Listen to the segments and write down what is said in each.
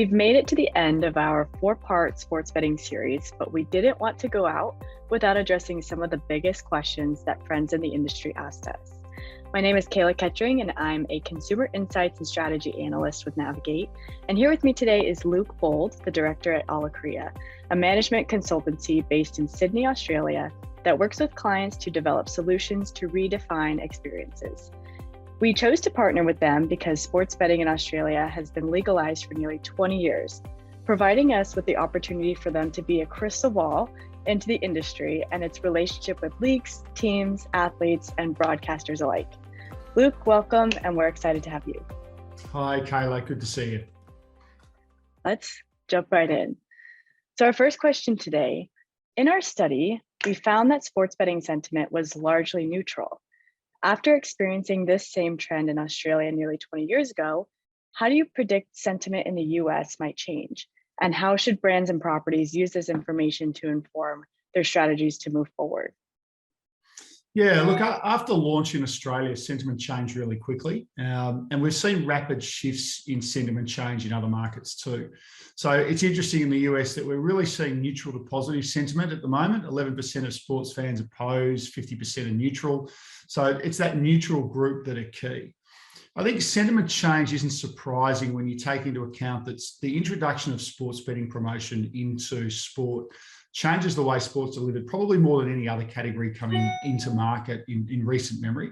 We've made it to the end of our 4-part sports betting series, but we didn't want to go out without addressing some of the biggest questions that friends in the industry asked us. My name is Kayla Ketring, and I'm a consumer insights and strategy analyst with Navigate. And here with me today is Luke Bould, the director at Alacria, a management consultancy based in Sydney, Australia, that works with clients to develop solutions to redefine experiences. We chose to partner with them because sports betting in Australia has been legalized for nearly 20 years, providing us with the opportunity for them to be a crystal ball into the industry and its relationship with leagues, teams, athletes, and broadcasters alike. Luke, welcome, and we're excited to have you. Hi, Kayla. Good to see you. Let's jump right in. So our first question today, in our study, we found that sports betting sentiment was largely neutral. After experiencing this same trend in Australia nearly 20 years ago, how do you predict sentiment in the US might change? And how should brands and properties use this information to inform their strategies to move forward? Yeah, look, after launch in Australia, sentiment changed really quickly. And we've seen rapid shifts in sentiment change in other markets too. So it's interesting in the US that we're really seeing neutral to positive sentiment at the moment. 11% of sports fans oppose, 50% are neutral. So it's that neutral group that are key. I think sentiment change isn't surprising when you take into account that the introduction of sports betting promotion into sport changes the way sports delivered probably more than any other category coming into market in recent memory.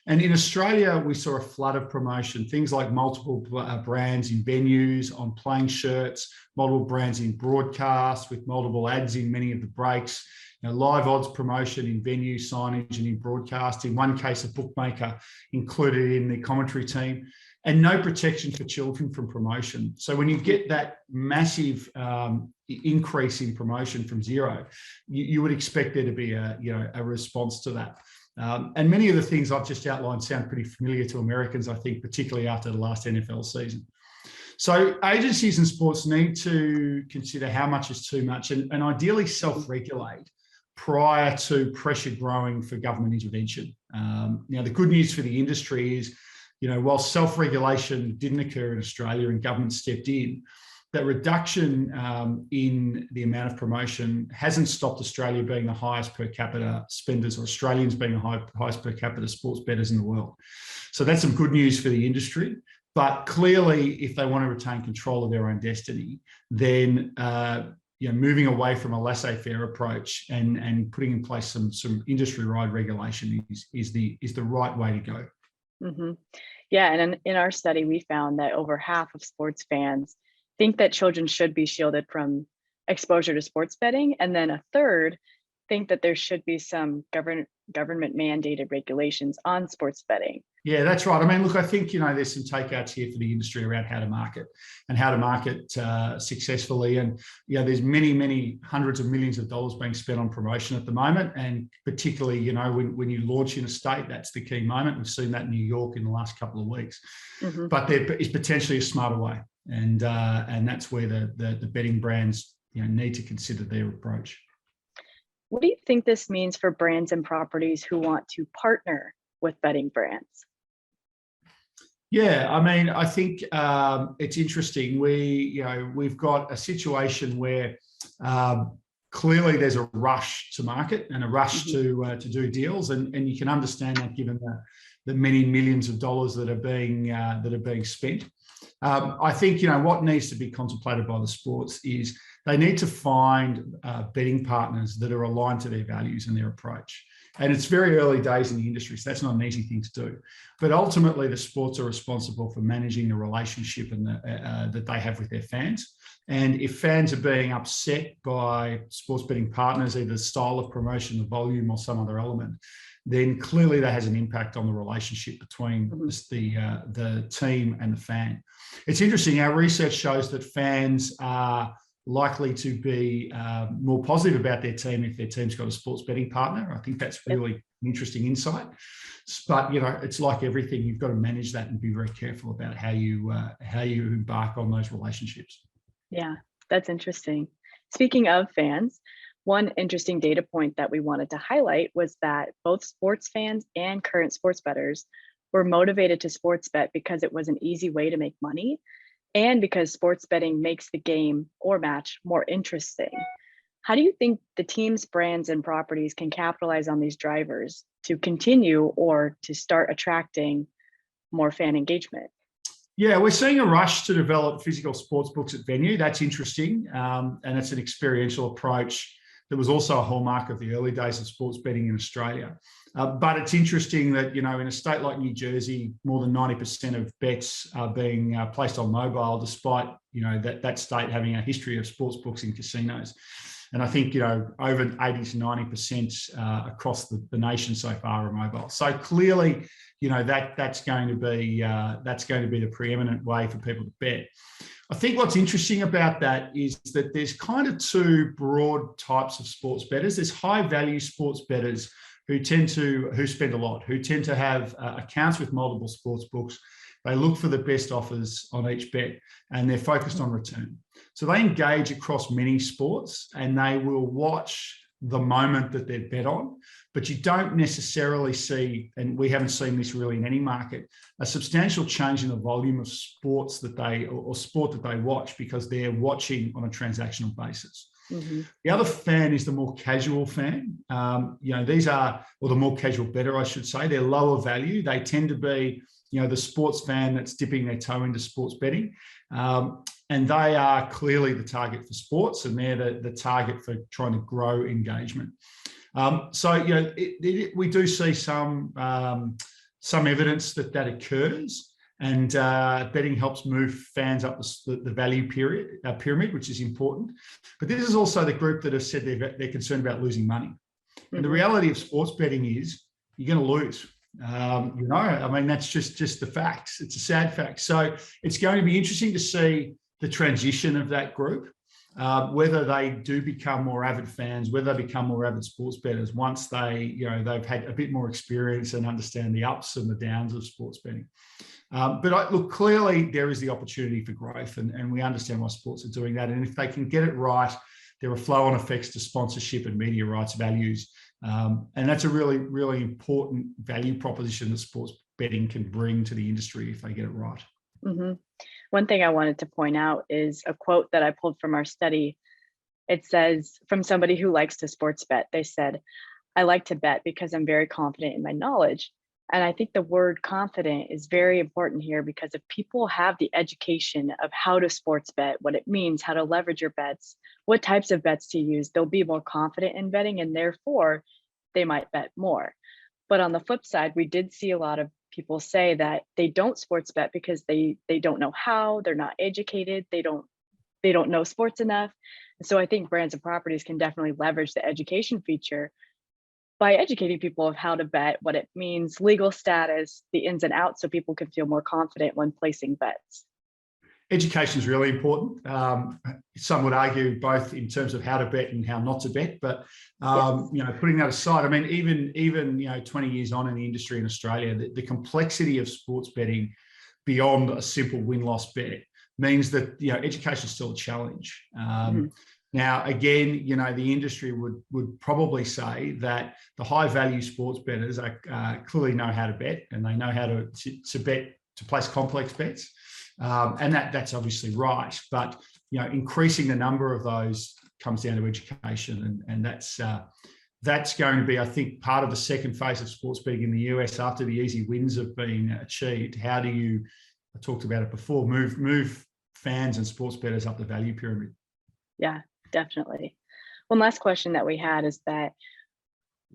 And in Australia, we saw a flood of promotion, things like multiple brands in venues, on playing shirts, multiple brands in broadcast with multiple ads in many of the breaks, live odds promotion in venue signage and in broadcast, in one case, a bookmaker included in the commentary team, and no protection for children from promotion. So when you get that massive increase in promotion from zero, you would expect there to be a response to that. And many of the things I've just outlined sound pretty familiar to Americans, I think, particularly after the last NFL season. So agencies and sports need to consider how much is too much and ideally self-regulate prior to pressure growing for government intervention. Now, the good news for the industry is, while self-regulation didn't occur in Australia and government stepped in, that reduction in the amount of promotion hasn't stopped Australia being the highest per capita spenders, or Australians being the highest per capita sports bettors in the world. So that's some good news for the industry. But clearly, if they want to retain control of their own destiny, then moving away from a laissez-faire approach and putting in place some industry-wide regulation is the right way to go. Mm-hmm. Yeah, and in our study, we found that over half of sports fans think that children should be shielded from exposure to sports betting, and then a third think that there should be some government mandated regulations on sports betting. Yeah, that's right. I mean, look, I think, there's some takeouts here for the industry around how to market successfully. And, there's many hundreds of millions of dollars being spent on promotion at the moment. And particularly, when you launch in a state, that's the key moment. We've seen that in New York in the last couple of weeks. Mm-hmm. But there is potentially a smarter way. And that's where the betting brands, need to consider their approach. What do you think this means for brands and properties who want to partner with betting brands? Yeah, I mean, I think it's interesting. We've got a situation where clearly there's a rush to market and a rush to do deals, and you can understand that given the many millions of dollars that are being spent. I think what needs to be contemplated by the sports is they need to find betting partners that are aligned to their values and their approach. And it's very early days in the industry, so that's not an easy thing to do. But ultimately, the sports are responsible for managing the relationship and that they have with their fans. And if fans are being upset by sports betting partners, either the style of promotion, the volume, or some other element, then clearly that has an impact on the relationship between the team and the fan. It's interesting, our research shows that fans are likely to be more positive about their team if their team's got a sports betting partner. I think that's really an interesting insight. But it's like everything, you've got to manage that and be very careful about how you embark on those relationships. Yeah, that's interesting. Speaking of fans, one interesting data point that we wanted to highlight was that both sports fans and current sports bettors were motivated to sports bet because it was an easy way to make money. and because sports betting makes the game or match more interesting. How do you think the teams, brands, and properties can capitalize on these drivers to continue or to start attracting more fan engagement? Yeah, we're seeing a rush to develop physical sports books at venue. That's interesting, and it's an experiential approach that was also a hallmark of the early days of sports betting in Australia. But it's interesting that, in a state like New Jersey, more than 90% of bets are being placed on mobile, despite, that state having a history of sports books in casinos. And I think, over 80 to 90% across the nation so far are mobile. So clearly, that's going to be the preeminent way for people to bet. I think what's interesting about that is that there's kind of two broad types of sports bettors. There's high value sports bettors who spend a lot, who tend to have accounts with multiple sports books. They look for the best offers on each bet, and they're focused on return. So they engage across many sports, and they will watch the moment that they're bet on, but you don't necessarily see, and we haven't seen this really in any market, a substantial change in the volume of sports that sport that they watch, because they're watching on a transactional basis. Mm-hmm. The other fan is the more casual fan. These are, or the more casual bettor, I should say. They're lower value. They tend to be, the sports fan that's dipping their toe into sports betting. And they are clearly the target for sports, and they're the target for trying to grow engagement. We do see some evidence that occurs, and betting helps move fans up the value pyramid, which is important. But this is also the group that have said they're concerned about losing money. Mm-hmm. And the reality of sports betting is you're going to lose. That's just the facts. It's a sad fact. So it's going to be interesting to see the transition of that group, whether they do become more avid fans, whether they become more avid sports bettors once they've had a bit more experience and understand the ups and the downs of sports betting. Look, clearly there is the opportunity for growth, and we understand why sports are doing that. And if they can get it right, there are flow-on effects to sponsorship and media rights values. And that's a really, really important value proposition that sports betting can bring to the industry if they get it right. Mm-hmm. One thing I wanted to point out is a quote that I pulled from our study. It says, from somebody who likes to sports bet, they said, "I like to bet because I'm very confident in my knowledge." And I think the word confident is very important here, because if people have the education of how to sports bet, what it means, how to leverage your bets, what types of bets to use, they'll be more confident in betting, and therefore they might bet more. But on the flip side, we did see a lot of people say that they don't sports bet because they don't know how, they're not educated, they don't know sports enough. And so I think brands and properties can definitely leverage the education feature by educating people of how to bet, what it means, legal status, the ins and outs, so people can feel more confident when placing bets. Education is really important. Some would argue both in terms of how to bet and how not to bet. But yes. Putting that aside, even 20 years on in the industry in Australia, the complexity of sports betting beyond a simple win-loss bet means that education is still a challenge. Mm-hmm. Now, again, the industry would probably say that the high-value sports bettors clearly know how to bet, and they know how to place complex bets. And that's obviously right, but increasing the number of those comes down to education, and that's going to be, I think, part of the second phase of sports betting in the US after the easy wins have been achieved. How do you, I talked about it before, move fans and sports bettors up the value pyramid? Yeah, definitely. One last question that we had is that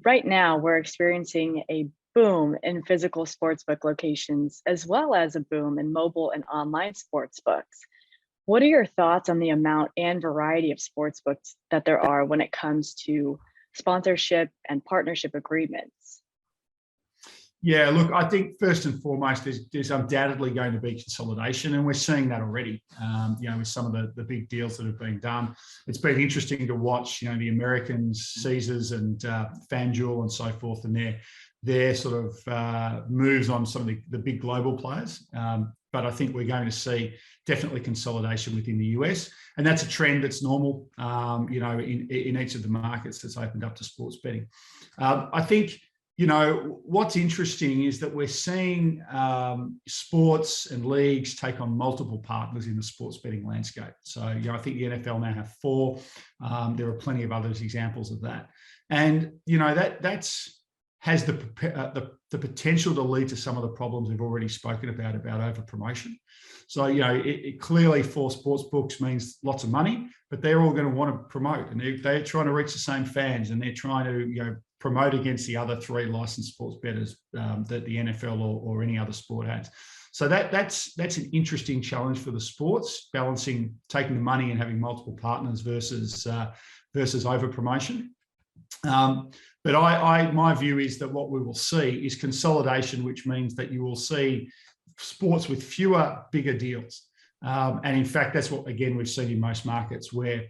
right now we're experiencing a boom in physical sportsbook locations, as well as a boom in mobile and online sportsbooks. What are your thoughts on the amount and variety of sportsbooks that there are when it comes to sponsorship and partnership agreements? Yeah, look, I think first and foremost, there's undoubtedly going to be consolidation, and we're seeing that already. With some of the big deals that have been done, it's been interesting to watch. The Americans, Caesars, and FanDuel, and so forth, and their sort of moves on some of the big global players. But I think we're going to see definitely consolidation within the US, and that's a trend that's normal. In each of the markets that's opened up to sports betting. I think What's interesting is that we're seeing sports and leagues take on multiple partners in the sports betting landscape. So, I think the NFL now have 4. There are plenty of other examples of that. And, that's has the potential to lead to some of the problems we've already spoken about over-promotion. So, it clearly for sports books means lots of money, but they're all going to want to promote, and they're trying to reach the same fans, and they're trying to, promote against the other 3 licensed sports bettors that the NFL or any other sport has. So that's an interesting challenge for the sports, balancing taking the money and having multiple partners versus over-promotion. But my view is that what we will see is consolidation, which means that you will see sports with fewer, bigger deals. And in fact, that's what, again, we've seen in most markets where,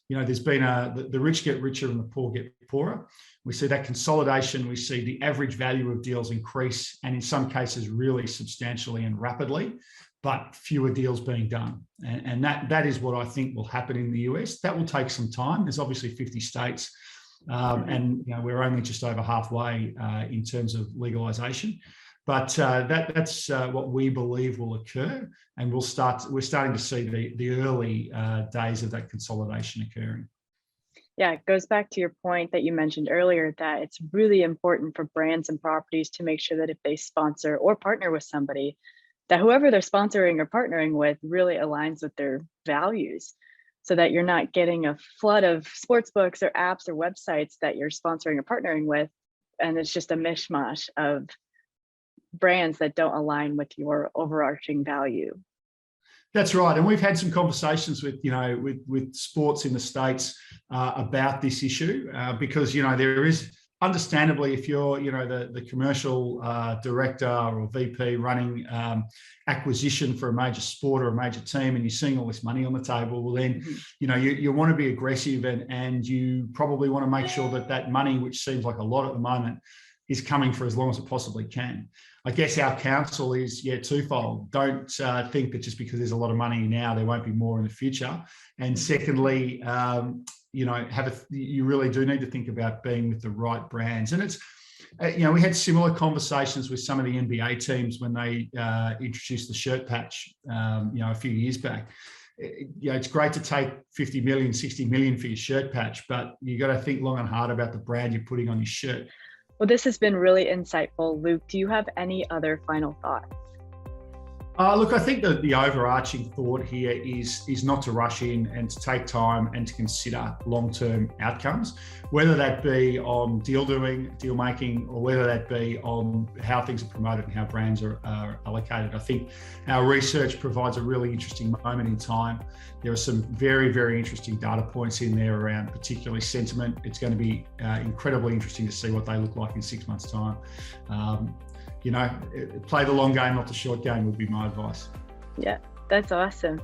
there's been the rich get richer and the poor get poorer. We see that consolidation. We see the average value of deals increase, and in some cases really substantially and rapidly, but fewer deals being done. And that is what I think will happen in the US. That will take some time. There's obviously 50 states. And we're only just over halfway in terms of legalization, but that's what we believe will occur, and we're starting to see the early days of that consolidation occurring. Yeah, it goes back to your point that you mentioned earlier, that it's really important for brands and properties to make sure that if they sponsor or partner with somebody, that whoever they're sponsoring or partnering with really aligns with their values, so that you're not getting a flood of sports books or apps or websites that you're sponsoring or partnering with, and it's just a mishmash of brands that don't align with your overarching value. That's right, and we've had some conversations with sports in the States about this issue because there is, understandably, if you're the commercial director or VP running acquisition for a major sport or a major team, and you're seeing all this money on the table, well then you want to be aggressive, and you probably want to make sure that money, which seems like a lot at the moment, is coming for as long as it possibly can. I guess our counsel is twofold. Don't think that just because there's a lot of money now, there won't be more in the future. And secondly, you really do need to think about being with the right brands. And it's, we had similar conversations with some of the NBA teams when they introduced the shirt patch, a few years back. It's great to take 50 million, 60 million for your shirt patch, but you got to think long and hard about the brand you're putting on your shirt. Well, this has been really insightful. Luke, do you have any other final thoughts? Look, I think that the overarching thought here is not to rush in, and to take time and to consider long-term outcomes, whether that be on deal making, or whether that be on how things are promoted and how brands are allocated. I think our research provides a really interesting moment in time. There are some very, very interesting data points in there around particularly sentiment. It's going to be incredibly interesting to see what they look like in 6 months' time. Play the long game, not the short game, would be my advice. Yeah, that's awesome.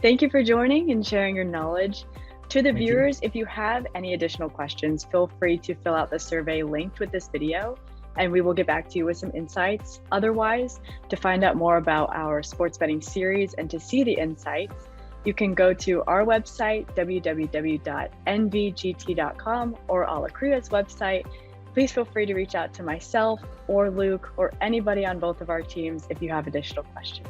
Thank you for joining and sharing your knowledge. To the viewers, if you have any additional questions, feel free to fill out the survey linked with this video, and we will get back to you with some insights. Otherwise, to find out more about our sports betting series and to see the insights, you can go to our website, www.nvgt.com, or Alacria's website. Please feel free to reach out to myself or Luke or anybody on both of our teams if you have additional questions.